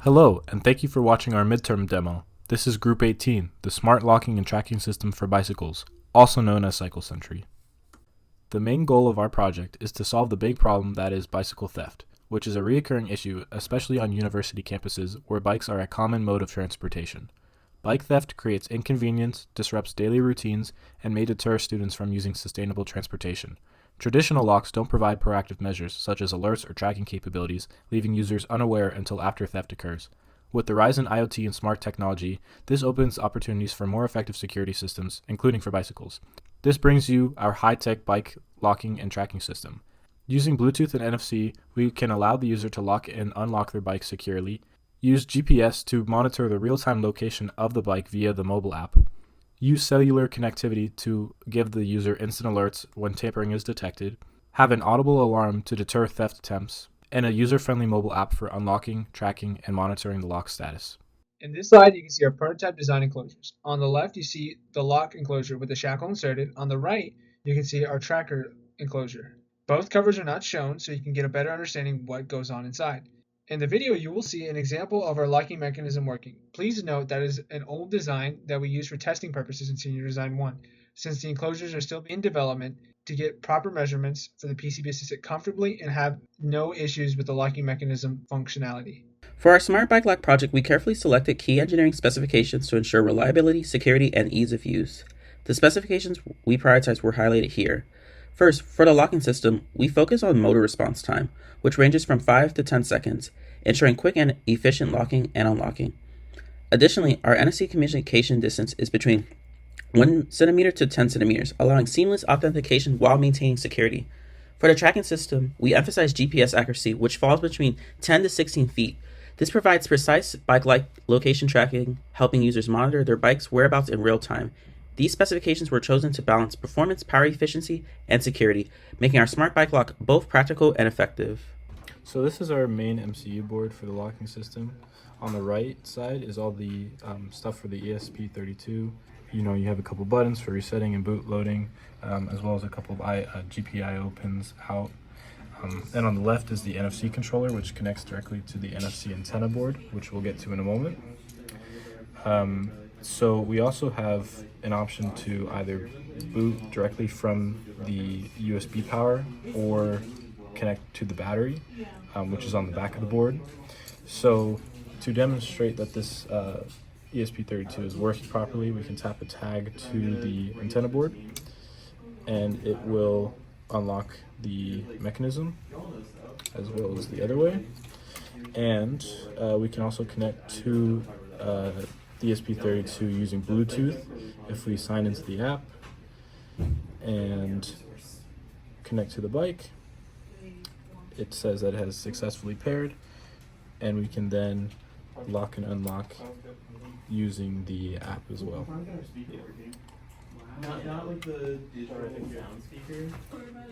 Hello, and thank you for watching our midterm demo. This is Group 18, the Smart Locking and Tracking System for Bicycles, also known as Sentry. The main goal of our project is to solve the big problem that is bicycle theft, which is a recurring issue, especially on university campuses where bikes are a common mode of transportation. Bike theft creates inconvenience, disrupts daily routines, and may deter students from using sustainable transportation. Traditional locks don't provide proactive measures, such as alerts or tracking capabilities, leaving users unaware until after theft occurs. With the rise in IoT and smart technology, this opens opportunities for more effective security systems, including for bicycles. This brings you our high-tech bike locking and tracking system. Using Bluetooth and NFC, we can allow the user to lock and unlock their bike securely, use GPS to monitor the real-time location of the bike via the mobile app, use cellular connectivity to give the user instant alerts when tampering is detected, have an audible alarm to deter theft attempts, and a user-friendly mobile app for unlocking, tracking, and monitoring the lock status. In this slide, you can see our prototype design enclosures. On the left, you see the lock enclosure with the shackle inserted. On the right, you can see our tracker enclosure. Both covers are not shown, so you can get a better understanding of what goes on inside. In the video, you will see an example of our locking mechanism working. Please note that is an old design that we use for testing purposes in Senior Design 1, since the enclosures are still in development to get proper measurements for the PCBs to sit comfortably and have no issues with the locking mechanism functionality. For our Smart Bike Lock project, we carefully selected key engineering specifications to ensure reliability, security, and ease of use. The specifications we prioritized were highlighted here. First, for the locking system, we focus on motor response time, which ranges from 5 to 10 seconds, ensuring quick and efficient locking and unlocking. Additionally, our NFC communication distance is between 1 centimeter to 10 centimeters, allowing seamless authentication while maintaining security. For the tracking system, we emphasize GPS accuracy, which falls between 10 to 16 feet. This provides precise bike-like location tracking, helping users monitor their bike's whereabouts in real time. These specifications were chosen to balance performance, power efficiency, and security, making our Smart Bike Lock both practical and effective. So this is our main MCU board for the locking system. On the right side is all the stuff for the ESP32. You have a couple buttons for resetting and boot loading, as well as a couple of GPIO pins out. And on the left is the NFC controller, which connects directly to the NFC antenna board, which we'll get to in a moment. So we also have an option to either boot directly from the USB power or connect to the battery, which is on the back of the board. So to demonstrate that this ESP32 is working properly, we can tap a tag to the antenna board and it will unlock the mechanism as well as the other way. And we can also connect to the ESP32 using Bluetooth if we sign into the app and connect to the bike. It says that it has successfully paired, and we can then lock and unlock using the app as well.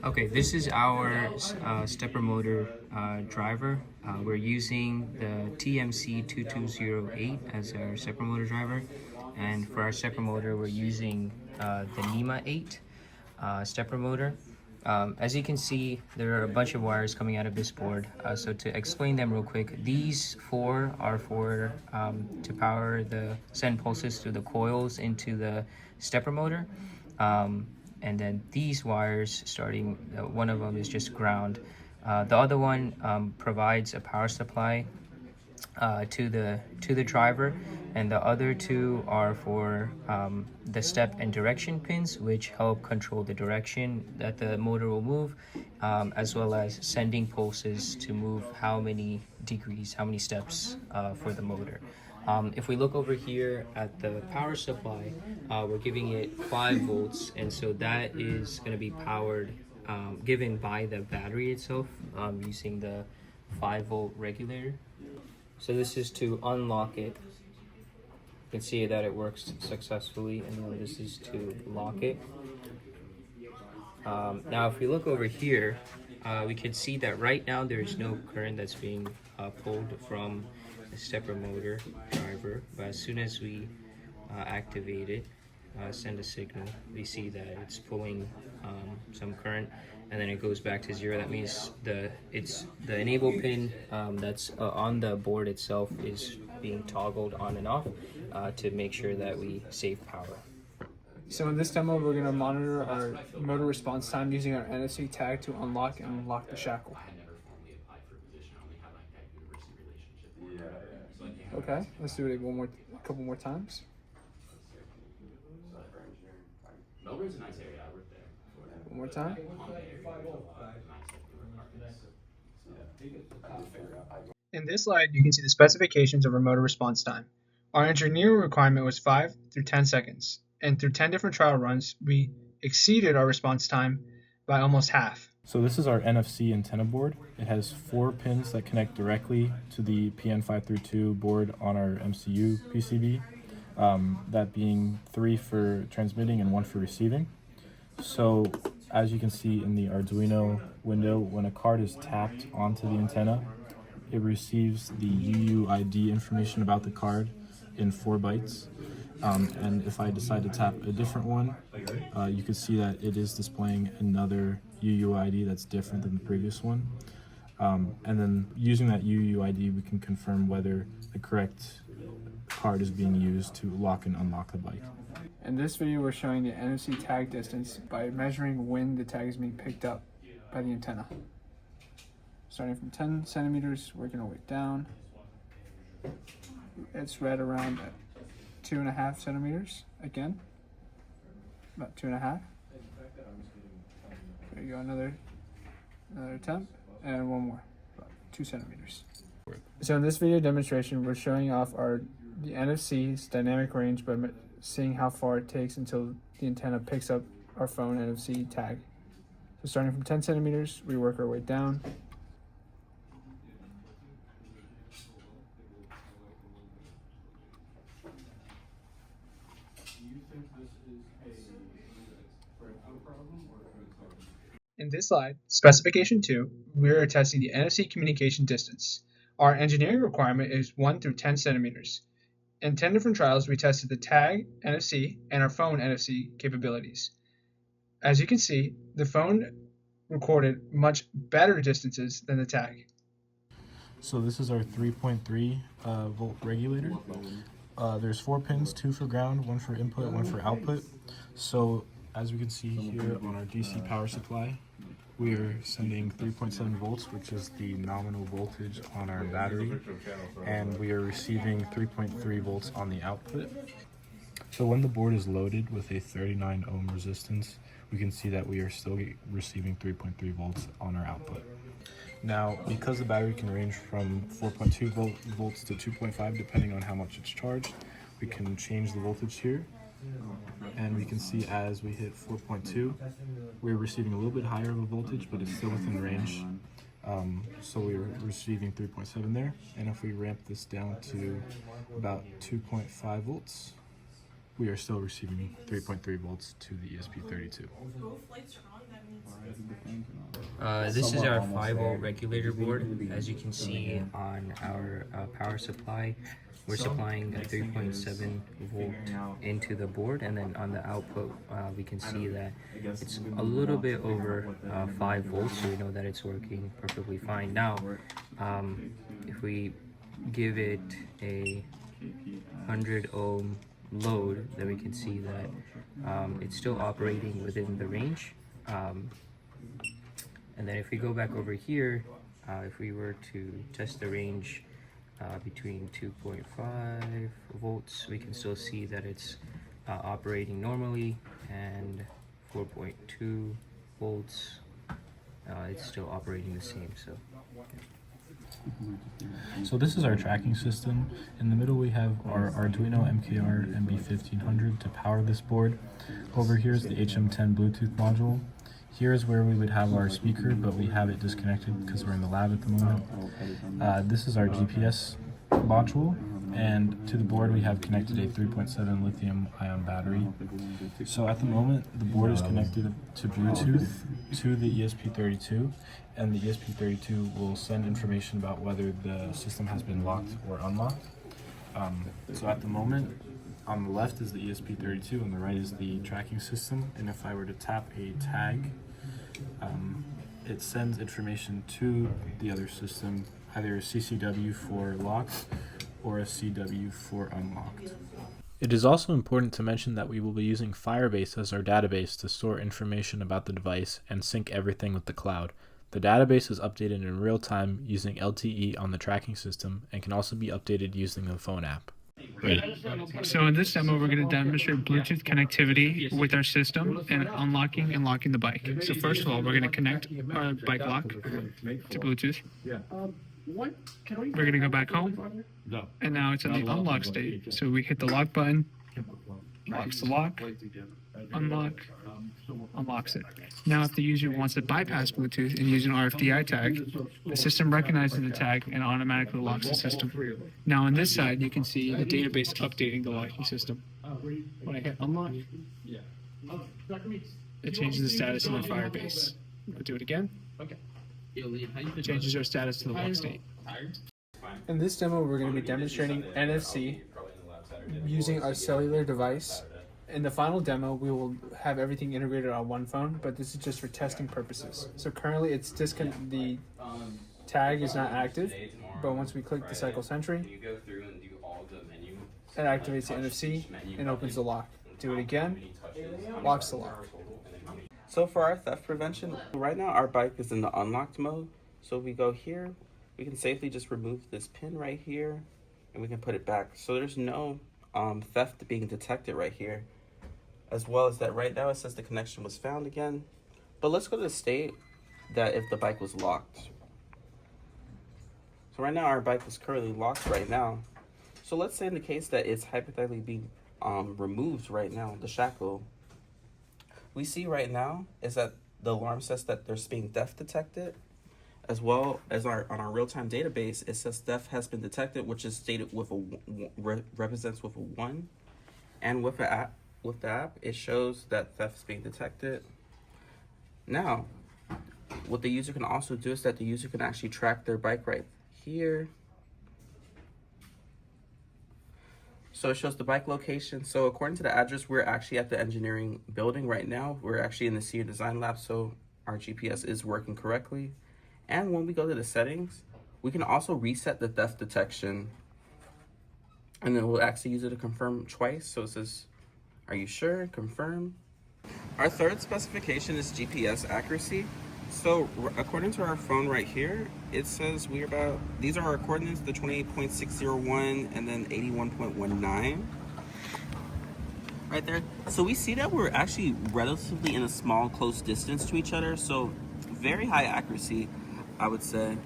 Okay, this is our stepper motor driver. We're using the TMC2208 as our stepper motor driver, and for our stepper motor we're using the NEMA 8 stepper motor. As you can see, there are a bunch of wires coming out of this board. So to explain them real quick, these four are for to power the send pulses through the coils into the stepper motor. And then these wires, starting one of them is just ground. The other one provides a power supply to the driver, and the other two are for the step and direction pins, which help control the direction that the motor will move, as well as sending pulses to move how many degrees, how many steps for the motor. If we look over here at the power supply, we're giving it 5 volts, and so that is going to be powered, given by the battery itself, using the 5-volt regulator. So this is to unlock it. You can see that it works successfully, and then this is to lock it. Now if we look over here, we can see that right now there is no current that's being pulled from the stepper motor driver, but as soon as we activate it, send a signal, we see that it's pulling some current, and then it goes back to 0. That means the enable pin that's on the board itself is being toggled on and off to make sure that we save power. So in this demo, we're going to monitor our motor response time using our NFC tag to unlock and unlock the shackle. Okay, let's do it a couple more times. One more time. In this slide, you can see the specifications of our motor response time. Our engineering requirement was 5 through 10 seconds, and through 10 different trial runs, we exceeded our response time by almost half. So this is our NFC antenna board. It has 4 pins that connect directly to the PN532 board on our MCU PCB, that being 3 for transmitting and 1 for receiving. So as you can see in the Arduino window, when a card is tapped onto the antenna, it receives the UUID information about the card in 4 bytes. And if I decide to tap a different one, you can see that it is displaying another UUID that's different than the previous one. And then using that UUID, we can confirm whether the correct card is being used to lock and unlock the bike. In this video, we're showing the NFC tag distance by measuring when the tag is being picked up by the antenna. Starting from 10 centimeters, working our way down. It's right around 2.5 centimeters again. About 2.5. There you go, another attempt, and one more, about 2 centimeters. So in this video demonstration, we're showing off the NFC's dynamic range by seeing how far it takes until the antenna picks up our phone NFC tag. So starting from 10 centimeters, we work our way down. In this slide, specification 2, we are testing the NFC communication distance. Our engineering requirement is 1 through 10 centimeters. In 10 different trials, we tested the tag NFC and our phone NFC capabilities. As you can see, the phone recorded much better distances than the tag. So this is our 3.3 volt regulator. There's 4 pins, 2 for ground, 1 for input, 1 for output. So as we can see here on our DC power supply, we are sending 3.7 volts, which is the nominal voltage on our battery, and we are receiving 3.3 volts on the output. So when the board is loaded with a 39 ohm resistance, we can see that we are still receiving 3.3 volts on our output. Now, because the battery can range from 4.2 volts to 2.5 depending on how much it's charged, we can change the voltage here. And we can see as we hit 4.2, we're receiving a little bit higher of a voltage, but it's still within range. So we're receiving 3.7 there. And if we ramp this down to about 2.5 volts, we are still receiving 3.3 volts to the ESP32. This is our 5-volt regulator board. As you can see on our power supply, we're supplying a 3.7 volt into the board, and then on the output we can see that it's a little bit over 5 volts, so we know that it's working perfectly fine. Now, if we give it a 100 ohm load, then we can see that it's still operating within the range. And then if we go back over here, if we were to test the range between 2.5 volts, we can still see that it's operating normally, and 4.2 volts, it's still operating the same. So this is our tracking system. In the middle we have our Arduino MKR MB1500 to power this board. Over here is the HM10 Bluetooth module. Here is where we would have our speaker, but we have it disconnected because we're in the lab at the moment. This is our GPS module, and to the board we have connected a 3.7 lithium ion battery. So at the moment the board is connected to Bluetooth to the ESP32, and the ESP32 will send information about whether the system has been locked or unlocked. So at the moment, on the left is the ESP32, on the right is the tracking system, and if I were to tap a tag, It sends information to the other system, either a CCW for locked or a CW for unlocked. It is also important to mention that we will be using Firebase as our database to store information about the device and sync everything with the cloud. The database is updated in real time using LTE on the tracking system and can also be updated using the phone app. Great. So in this demo, we're going to demonstrate Bluetooth connectivity with our system and unlocking and locking the bike. So first of all, we're going to connect our bike lock to Bluetooth. We're going to go back home, and now it's in the unlock state. So we hit the lock button, locks the lock, unlock, unlocks it. Now if the user wants to bypass Bluetooth and use an RFID tag, the system recognizes the tag and automatically locks the system. Now on this side, you can see the database updating the locking system. When I hit unlock, it changes the status of the Firebase. I'll do it again. It changes our status to the lock state. In this demo, we're going to be demonstrating NFC using our cellular device. In the final demo, we will have everything integrated on one phone, but this is just for testing purposes. So currently, the tag is not active, but once we click the Cycle Sentry, it activates the NFC and opens the lock. Do it again, locks the lock. So for our theft prevention, right now our bike is in the unlocked mode. So if we go here, we can safely just remove this pin right here and we can put it back. So there's no theft being detected right here. As well as that right now it says the connection was found again. But let's go to the state that if the bike was locked. So right now our bike is currently locked right now. So let's say in the case that it's hypothetically being removed right now, the shackle. We see right now is that the alarm says that there's being theft detected, as well as on our real-time database, it says theft has been detected, which is stated with represents with a 1, and with the app, it shows that theft is being detected. Now, what the user can also do is that the user can actually track their bike right here. So it shows the bike location. So according to the address, we're actually at the engineering building right now. We're actually in the senior design lab, so our GPS is working correctly. And when we go to the settings, we can also reset the theft detection. And then we'll actually use it to confirm twice. So it says, are you sure? Confirm. Our third specification is GPS accuracy. So according to our phone right here, it says these are our coordinates, the 28.601 and then 81.19 right there. So we see that we're actually relatively in a small, close distance to each other. So very high accuracy, I would say.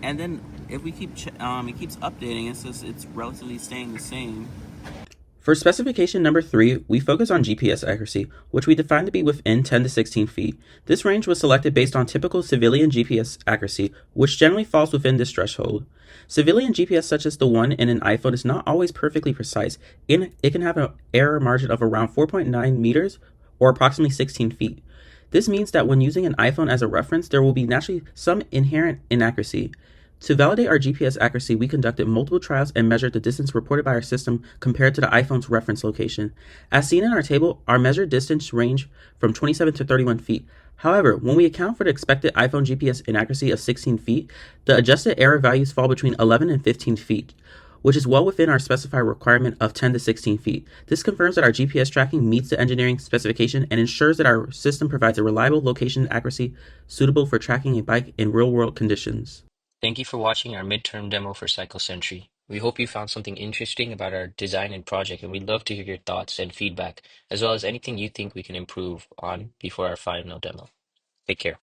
And then if we keep, it keeps updating, it says it's relatively staying the same. For specification number 3, we focus on GPS accuracy, which we define to be within 10 to 16 feet. This range was selected based on typical civilian GPS accuracy, which generally falls within this threshold. Civilian GPS such as the one in an iPhone is not always perfectly precise, and it can have an error margin of around 4.9 meters or approximately 16 feet. This means that when using an iPhone as a reference, there will be naturally some inherent inaccuracy. To validate our GPS accuracy, we conducted multiple trials and measured the distance reported by our system compared to the iPhone's reference location. As seen in our table, our measured distance range from 27 to 31 feet. However, when we account for the expected iPhone GPS inaccuracy of 16 feet, the adjusted error values fall between 11 and 15 feet, which is well within our specified requirement of 10 to 16 feet. This confirms that our GPS tracking meets the engineering specification and ensures that our system provides a reliable location accuracy suitable for tracking a bike in real-world conditions. Thank you for watching our midterm demo for Cycle Sentry. We hope you found something interesting about our design and project, and we'd love to hear your thoughts and feedback, as well as anything you think we can improve on before our final demo. Take care.